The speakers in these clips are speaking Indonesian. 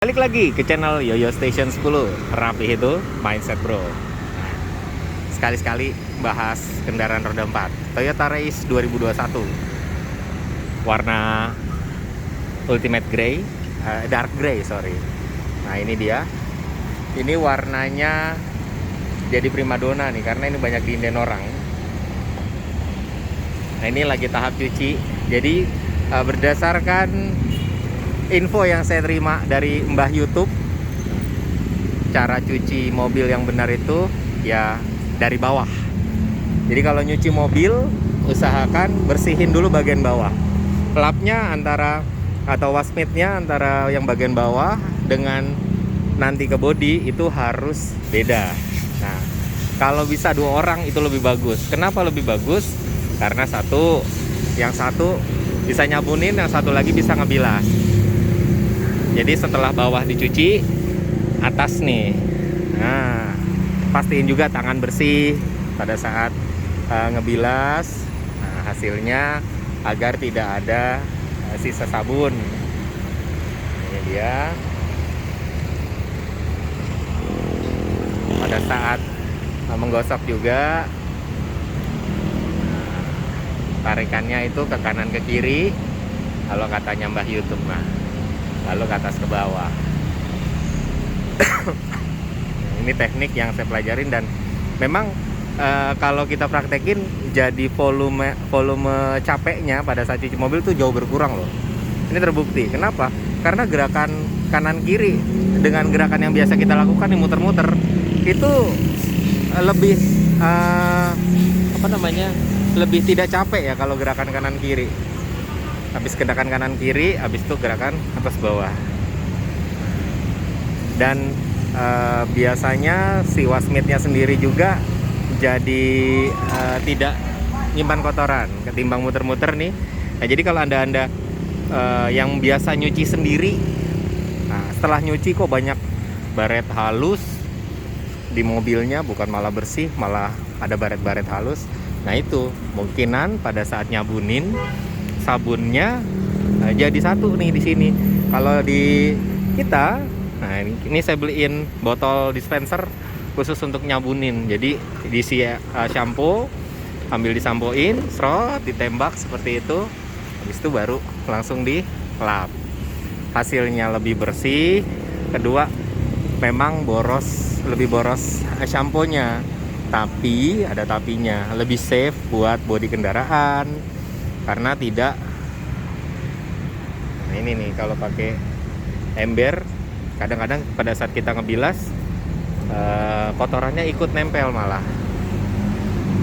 Balik lagi ke channel Yoyo Station 10. Rapi itu mindset bro. Nah, sekali-sekali bahas kendaraan roda 4 Toyota Race 2021 warna Ultimate Grey, Dark Grey sorry. Nah ini dia. Ini warnanya jadi primadona nih karena ini banyak diinden orang. Nah ini lagi tahap cuci. Jadi berdasarkan info yang saya terima dari Mbah YouTube, cara cuci mobil yang benar itu ya dari bawah. Jadi kalau nyuci mobil, usahakan bersihin dulu bagian bawah. Lapnya atau wasmitnya antara yang bagian bawah dengan nanti ke bodi itu harus beda. Nah, kalau bisa 2 orang itu lebih bagus. Kenapa lebih bagus? Karena yang satu bisa nyabunin, yang satu lagi bisa ngebilas. Jadi setelah bawah dicuci, atas nih. Nah, pastiin juga tangan bersih pada saat ngebilas. Nah, hasilnya agar tidak ada sisa sabun. Ini dia. Pada saat menggosok juga, tarikannya itu ke kanan ke kiri. Kalau katanya Mbah YouTube mah. Lalu ke atas ke bawah. Ini teknik yang saya pelajarin dan memang kalau kita praktekin jadi volume capeknya pada saat cuci mobil tuh jauh berkurang loh. Ini terbukti. Kenapa? Karena gerakan kanan kiri dengan gerakan yang biasa kita lakukan yang muter-muter itu lebih lebih tidak capek ya kalau gerakan kanan kiri. Habis gerakan kanan kiri, habis itu gerakan atas bawah. Dan biasanya si wasmitnya sendiri juga jadi tidak nyimpan kotoran ketimbang muter-muter nih. Nah, jadi kalau anda yang biasa nyuci sendiri, nah, setelah nyuci kok banyak baret halus di mobilnya, bukan malah bersih, malah ada baret-baret halus. Nah itu mungkinan pada saat nyabunin sabunnya jadi satu nih di sini. Kalau di kita, nah ini saya beliin botol dispenser khusus untuk nyabunin. Jadi diisi shampoo, ambil disampoin, serot, ditembak seperti itu. Habis itu baru langsung dilap. Hasilnya lebih bersih. Kedua, memang lebih boros shampoo-nya. Tapi ada tapinya, lebih safe buat bodi kendaraan. Karena tidak, nah ini nih kalau pakai ember, kadang-kadang pada saat kita ngebilas kotorannya ikut nempel malah,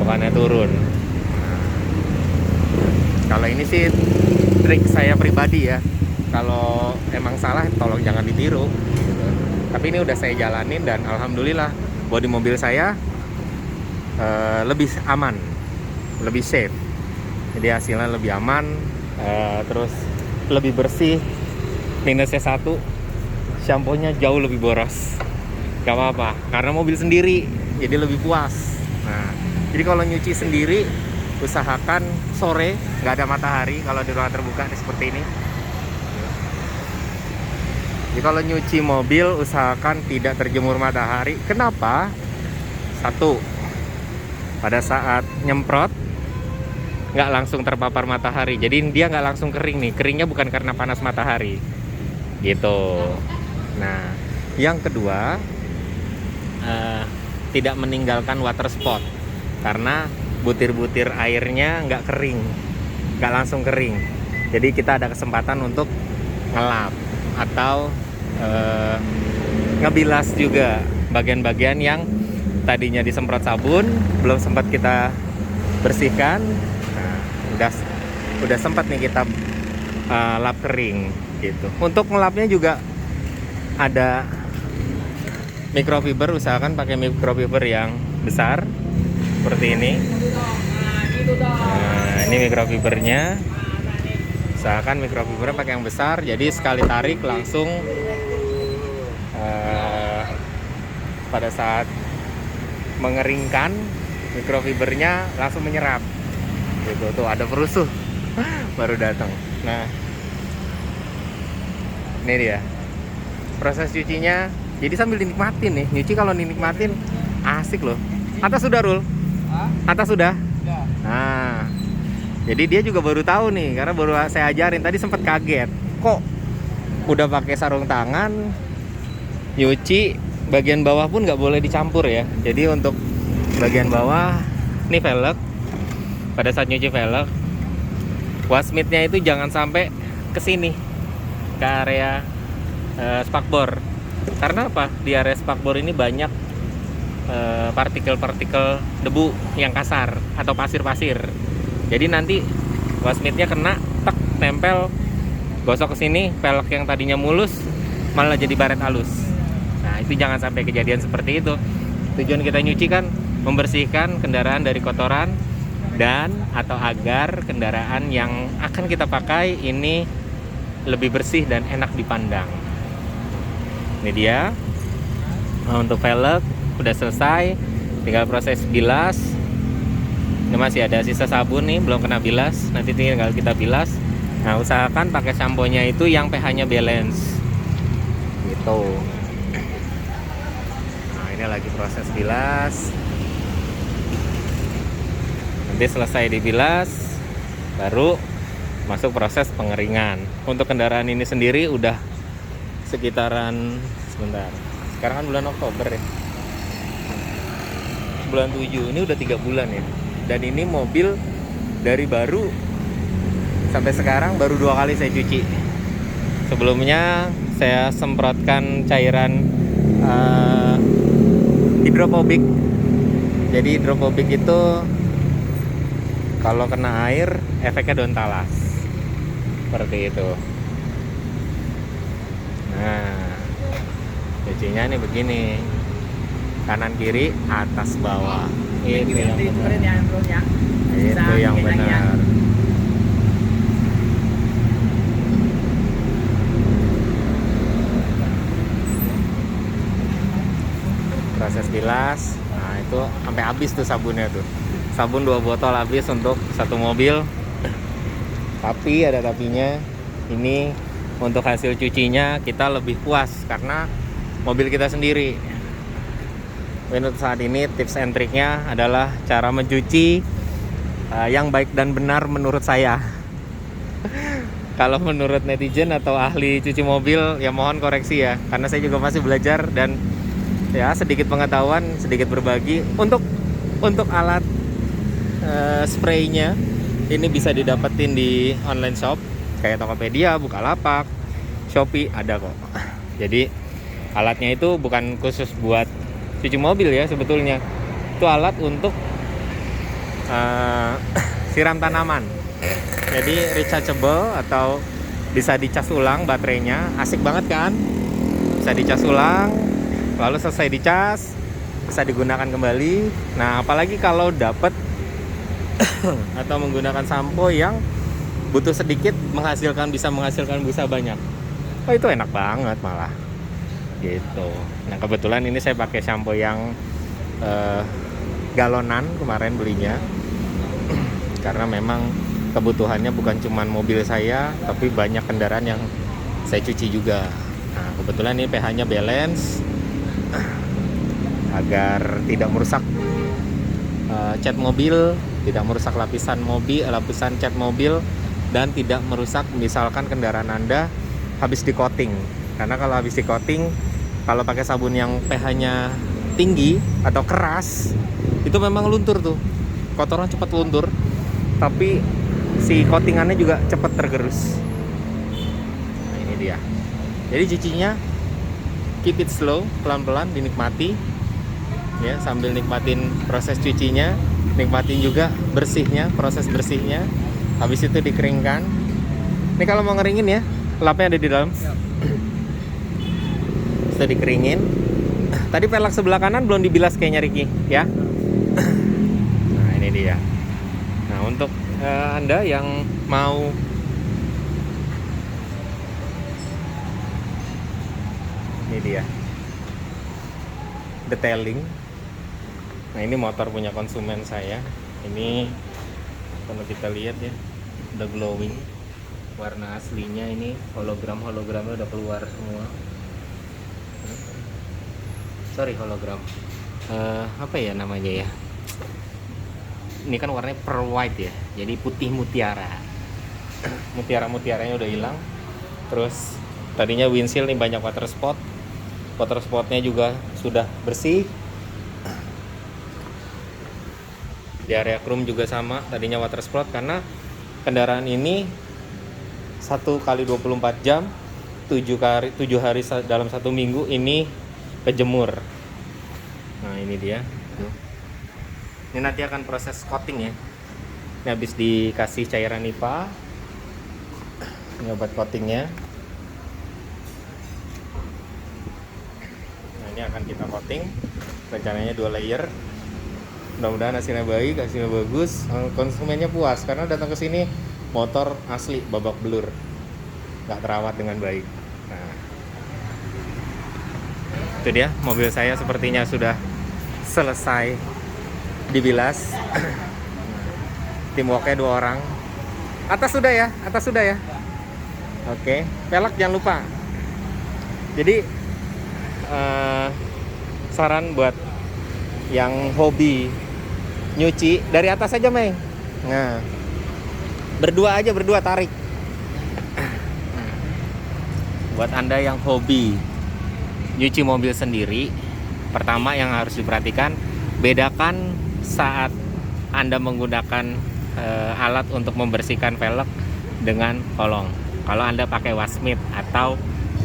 bukannya turun. Nah, kalau ini sih trik saya pribadi ya. Kalau emang salah tolong jangan ditiru gitu. Tapi ini udah saya jalanin dan alhamdulillah bodi mobil saya lebih aman, lebih safe. Jadi hasilnya lebih aman, terus lebih bersih. Minusnya satu, shampoo-nya jauh lebih boros. Gak apa-apa, karena mobil sendiri, jadi lebih puas. Nah, jadi kalau nyuci sendiri, usahakan sore, nggak ada matahari. Kalau di ruangan terbuka seperti ini. Jadi kalau nyuci mobil, usahakan tidak terjemur matahari. Kenapa? Satu, pada saat nyemprot nggak langsung terpapar matahari, jadi dia nggak langsung kering nih. Keringnya bukan karena panas matahari gitu. Nah yang kedua, tidak meninggalkan water spot karena butir-butir airnya nggak kering, nggak langsung kering. Jadi kita ada kesempatan untuk ngelap atau ngebilas juga bagian-bagian yang tadinya disemprot sabun belum sempat kita bersihkan. Udah sempat nih kita lap kering gitu. Untuk ngelapnya juga ada microfiber, usahakan pakai microfiber yang besar seperti ini. Nah, ini microfibernya, usahakan microfibernya pakai yang besar. Jadi sekali tarik langsung pada saat mengeringkan microfibernya langsung menyerap. Gitu, tuh ada perusuh baru datang. Nah, ini dia. proses cucinya. Jadi sambil dinikmatin nih, nyuci kalau dinikmatin asik loh. Atas sudah, Rul? Atas sudah? Nah, jadi dia juga baru tahu nih, karena baru saya ajarin. Tadi sempat kaget, kok udah pakai sarung tangan, nyuci bagian bawah pun nggak boleh dicampur ya. Jadi untuk bagian bawah, nih velg. Pada saat nyuci velg, wasmitnya itu jangan sampai ke sini, ke area spakbor. Karena apa? Di area spakbor ini banyak partikel-partikel debu yang kasar atau pasir-pasir. Jadi nanti wasmitnya kena, tek, nempel, gosok ke sini, velg yang tadinya mulus malah jadi baret halus. Nah, itu jangan sampai kejadian seperti itu. Tujuan kita nyuci kan membersihkan kendaraan dari kotoran dan atau agar kendaraan yang akan kita pakai ini lebih bersih dan enak dipandang. Ini dia. Nah, untuk velg udah selesai, tinggal proses bilas. Ini masih ada sisa sabun nih, belum kena bilas, nanti tinggal kita bilas. Nah, usahakan pakai sampo-nya itu yang pH-nya balance gitu. Nah, ini lagi proses bilas. Nanti selesai dibilas, baru masuk proses pengeringan. Untuk kendaraan ini sendiri udah sekitaran, sebentar, sekarang kan bulan Oktober ya, bulan 7, ini udah 3 bulan ya. Dan ini mobil dari baru sampai sekarang baru 2 kali saya cuci. Sebelumnya saya semprotkan cairan hidrofobik. Jadi hidrofobik itu kalau kena air efeknya daun talas, seperti itu. Nah, cucinya nih begini, kanan kiri atas bawah. Itu yang benar. Itu yang benar. Proses bilas. Nah, itu sampai habis tuh sabunnya tuh. Sabun 2 botol habis untuk satu mobil. Tapi ada tapinya. Ini untuk hasil cucinya kita lebih puas karena mobil kita sendiri. Untuk saat ini tips and triknya adalah cara mencuci yang baik dan benar menurut saya. Kalau menurut netizen atau ahli cuci mobil ya mohon koreksi ya, karena saya juga masih belajar dan ya sedikit pengetahuan, sedikit berbagi. Untuk alat spraynya ini bisa didapetin di online shop kayak Tokopedia, Bukalapak, Shopee, ada kok. Jadi alatnya itu bukan khusus buat cuci mobil ya sebetulnya. Itu alat untuk siram tanaman. Jadi rechargeable atau bisa dicas ulang baterainya. Asik banget kan? Bisa dicas ulang, lalu selesai dicas bisa digunakan kembali. Nah, apalagi kalau dapat atau menggunakan sampo yang butuh sedikit bisa menghasilkan busa banyak. Oh, itu enak banget malah. Gitu. Nah, kebetulan ini saya pakai sampo yang galonan kemarin belinya. Karena memang kebutuhannya bukan cuma mobil saya, tapi banyak kendaraan yang saya cuci juga. Nah, kebetulan ini pH-nya balance agar tidak merusak cat mobil, tidak merusak lapisan cat mobil, dan tidak merusak misalkan kendaraan Anda habis di coating. Karena kalau habis di coating, kalau pakai sabun yang pH-nya tinggi atau keras, itu memang luntur tuh. Kotoran cepat luntur, tapi si coatingannya juga cepat tergerus. Nah, ini dia. Jadi cucinya keep it slow, pelan-pelan, dinikmati. Ya, sambil nikmatin proses cucinya, nikmatin juga bersihnya, proses bersihnya. Habis itu dikeringkan. Ini kalau mau ngeringin ya, lapnya ada di dalam. Sudah dikeringin. Tadi pelak sebelah kanan belum dibilas kayaknya Ricky, ya. Nah, ini dia. Nah, untuk Anda yang mau ini dia detailing. Nah, ini motor punya konsumen saya. Ini kalau kita lihat ya, udah glowing. Warna aslinya ini hologramnya udah keluar semua. sorry hologram. Apa ya namanya ya? Ini kan warnanya pearl white ya, jadi putih mutiara. Mutiaranya udah hilang. Terus tadinya windshield nih banyak water spotnya juga sudah bersih. Di area krum juga sama, tadinya water spot karena kendaraan ini 1 kali 24 jam 7 hari dalam 1 minggu ini kejemur. Nah ini dia. Ini nanti akan proses coating ya. Ini habis dikasih cairan IPA. Ini obat coatingnya. Nah ini akan kita coating. Rencananya 2 layer. Mudah-mudahan hasilnya baik, hasilnya bagus, konsumennya puas karena datang ke sini motor asli babak belur, nggak terawat dengan baik. Nah, itu dia mobil saya sepertinya sudah selesai dibilas. Teamworknya 2 orang. Atas sudah ya. Oke, velg jangan lupa. Jadi saran buat yang hobi nyuci dari atas aja, Meng. Nah, berdua tarik. Buat Anda yang hobi nyuci mobil sendiri, pertama yang harus diperhatikan, bedakan saat Anda menggunakan alat untuk membersihkan velg dengan kolong. Kalau Anda pakai wasmit atau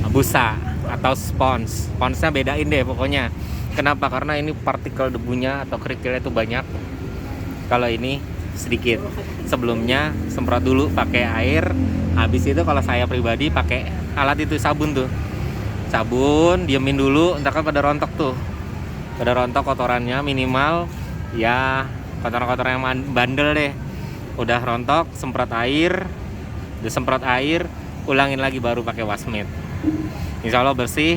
busa atau sponsnya bedain deh pokoknya. Kenapa? Karena ini partikel debunya atau kerikilnya itu banyak. Kalau ini sedikit. Sebelumnya semprot dulu pakai air. Habis itu kalau saya pribadi pakai alat itu sabun tuh. Sabun, diemin dulu, ntar kan pada rontok tuh. Pada rontok kotorannya minimal ya kotoran-kotoran yang bandel deh. Udah rontok, semprot air. Disemprot air, ulangin lagi baru pakai wasmit. Insya Allah bersih,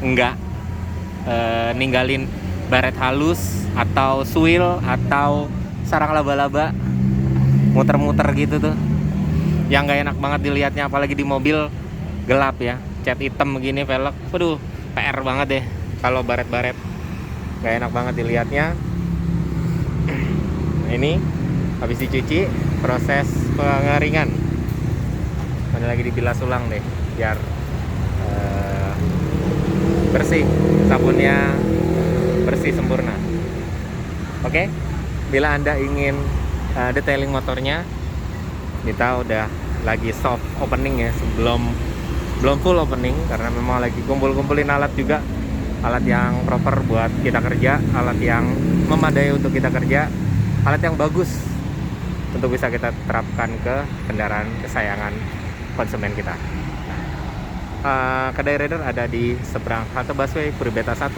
enggak ninggalin baret halus atau suil atau sarang laba-laba muter-muter gitu tuh, yang nggak enak banget dilihatnya, apalagi di mobil gelap ya, cat hitam begini velg, waduh PR banget deh kalau baret-baret, nggak enak banget dilihatnya. Nah, ini habis dicuci proses pengeringan, ini lagi dibilas ulang deh biar bersih, sabunnya bersih sempurna. Oke, bila Anda ingin detailing motornya, kita udah lagi soft opening ya, belum full opening karena memang lagi kumpulin alat juga, alat yang proper buat kita kerja, alat yang memadai untuk kita kerja, alat yang bagus untuk bisa kita terapkan ke kendaraan kesayangan konsumen kita. Kedai Raider ada di seberang halte busway Puri Beta 1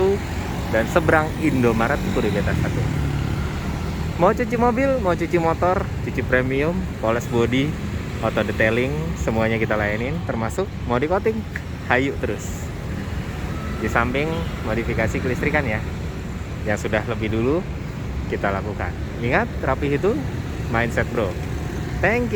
dan seberang Indomaret Puri Beta 1. Mau cuci mobil, mau cuci motor, cuci premium, poles body, auto detailing, semuanya kita layanin, termasuk mau di coating, hayu terus. Di samping modifikasi kelistrikan ya, yang sudah lebih dulu kita lakukan. Ingat, rapi itu mindset bro. Thank you.